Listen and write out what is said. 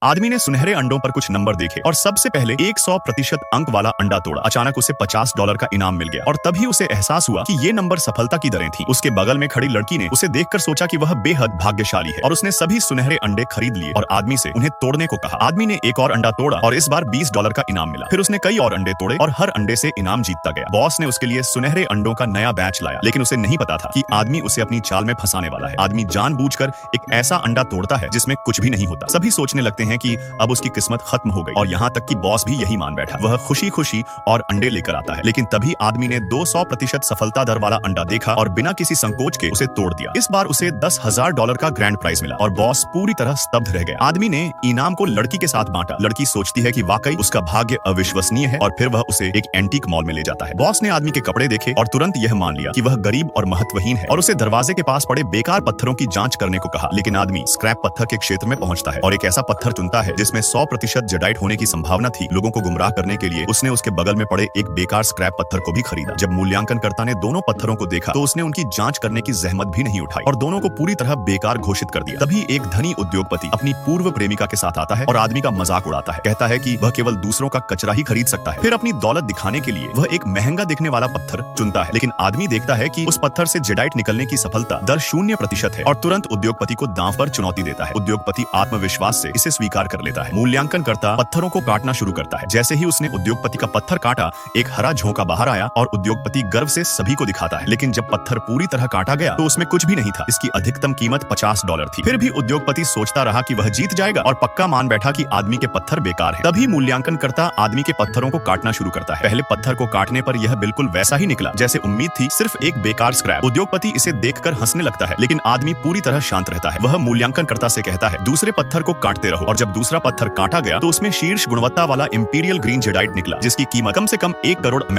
आदमी ने सुनहरे अंडों पर कुछ नंबर देखे और सबसे पहले 100% अंक वाला अंडा तोड़ा। अचानक उसे $50 का इनाम मिल गया और तभी उसे एहसास हुआ कि ये नंबर सफलता की दरें थीं। उसके बगल में खड़ी लड़की ने उसे देखकर सोचा कि वह बेहद भाग्यशाली है और उसने सभी सुनहरे अंडे खरीद लिए और आदमी से उन्हें तोड़ने को कहा। आदमी ने एक और अंडा तोड़ा और इस बार $20 का इनाम मिला। फिर उसने कई और अंडे तोड़े और हर अंडे से इनाम जीतता गया। बॉस ने उसके लिए सुनहरे अंडों का नया बैच लाया, लेकिन उसे नहीं पता था कि आदमी उसे अपनी चाल में फंसाने वाला है। आदमी जानबूझकर एक ऐसा अंडा तोड़ता है जिसमें कुछ भी नहीं होता। सभी सोचने लगते हैं कि अब उसकी किस्मत खत्म हो गई और यहाँ तक कि बॉस भी यही मान बैठा। वह खुशी खुशी और अंडे लेकर आता है, लेकिन तभी आदमी ने 200% सफलता दर वाला अंडा देखा और बिना किसी संकोच के उसे तोड़ दिया। इस बार उसे $10,000 का ग्रैंड प्राइज मिला और बॉस पूरी तरह स्तब्ध रह गया। आदमी ने इनाम को लड़की के साथ बांटा। लड़की सोचती है कि वाकई उसका भाग्य अविश्वसनीय है और फिर वह उसे एक एंटीक मॉल में ले जाता है। बॉस ने आदमी के कपड़े देखे और तुरंत यह मान लिया कि वह गरीब और महत्वहीन है और उसे दरवाजे के पास पड़े बेकार पत्थरों की जांच करने को कहा। लेकिन आदमी स्क्रैप पत्थर के क्षेत्र में पहुंचता है और एक ऐसा पत्थर चुनता है जिसमें 100% जेडाइट होने की संभावना थी। लोगों को गुमराह करने के लिए उसने उसके बगल में पड़े एक बेकार स्क्रैप पत्थर को भी खरीदा। जब मूल्यांकनकर्ता ने दोनों पत्थरों को देखा तो उसने उनकी जांच करने की जहमत भी नहीं उठाई और दोनों को पूरी तरह बेकार घोषित कर दिया। तभी एक धनी उद्योगपति अपनी पूर्व प्रेमिका के साथ आता है और आदमी का मजाक उड़ाता है। कहता है कि वह केवल दूसरों का कचरा ही खरीद सकता है। फिर अपनी दौलत दिखाने के लिए वह एक महंगा दिखने वाला पत्थर चुनता है, लेकिन आदमी देखता है कि उस पत्थर से जेडाइट निकलने की सफलता दर 0% है और तुरंत उद्योगपति को दांव पर चुनौती देता है। उद्योगपति आत्मविश्वास से इसे स्वीकार कर लेता है। मूल्यांकनकर्ता पत्थरों को काटना शुरू करता है। जैसे ही उसने उद्योगपति का पत्थर काटा, एक हरा झोंका बाहर आया और उद्योगपति गर्व से सभी को दिखाता है। लेकिन जब पत्थर पूरी तरह काटा गया तो उसमें कुछ भी नहीं था। इसकी अधिकतम कीमत $50 थी। फिर भी उद्योगपति सोचता रहा कि वह जीत जाएगा और पक्का मान बैठा कि आदमी के पत्थर बेकार है। तभी मूल्यांकनकर्ता आदमी के पत्थरों को काटना शुरू करता है। पहले पत्थर को काटने पर यह बिल्कुल वैसा ही निकला जैसे उम्मीद थी, सिर्फ एक बेकार स्क्रैप। उद्योगपति इसे देखकर हंसने लगता है, लेकिन आदमी पूरी तरह शांत रहता है। वह मूल्यांकनकर्ता से कहता है, दूसरे पत्थर को काटते रहो। और जब दूसरा पत्थर काटा गया तो उसमें शीर्ष गुणवत्ता वाला इंपीरियल ग्रीन जेडाइट निकला, जिसकी कीमत कम से कम $1 करोड़ थी।